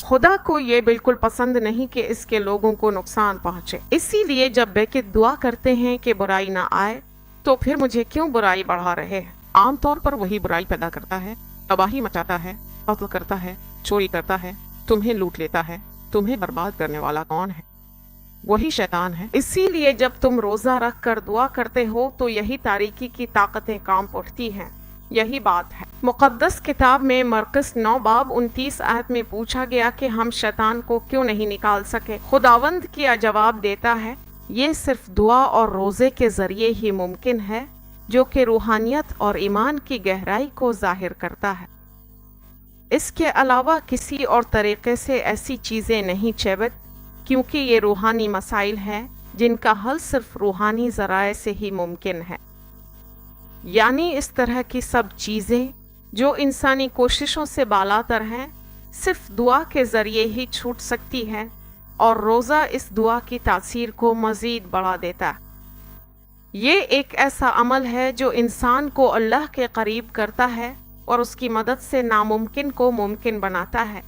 खुदा को ये बिल्कुल पसंद नहीं कि इसके लोगों को नुकसान पहुंचे। इसीलिए जब बेकित दुआ करते हैं कि बुराई ना आए, तो फिर मुझे क्यों बुराई बढ़ा रहे हैं। आमतौर पर वही बुराई पैदा करता है, तबाही मचाता है, कत्ल करता है, चोरी करता है, तुम्हें लूट लेता है। तुम्हें बर्बाद करने वाला कौन है? वही शैतान है। इसीलिए जब तुम रोजा रख कर दुआ करते हो तो यही तारीकी की ताकतें काम उठती हैं। यही बात है। मुक़द्दस किताब में मरकस 9 बाब 29 आयत में पूछा गया कि हम शैतान को क्यों नहीं निकाल सके। खुदावंद किया जवाब देता है, ये सिर्फ दुआ और रोजे के जरिए ही मुमकिन है, जो कि रूहानियत और ईमान की गहराई को जाहिर करता है। इसके अलावा किसी और तरीके से ऐसी चीजें नहीं चेबत, क्योंकि ये रूहानी मसाइल हैं जिनका हल सिर्फ रूहानी ज़राए से ही मुमकिन है। यानी इस तरह की सब चीज़ें जो इंसानी कोशिशों से बालातर हैं, सिर्फ दुआ के ज़रिए ही छूट सकती है, और रोज़ा इस दुआ की तासीर को मज़ीद बढ़ा देता है। ये एक ऐसा अमल है जो इंसान को अल्लाह के करीब करता है और उसकी मदद से नामुमकिन को मुमकिन बनाता है।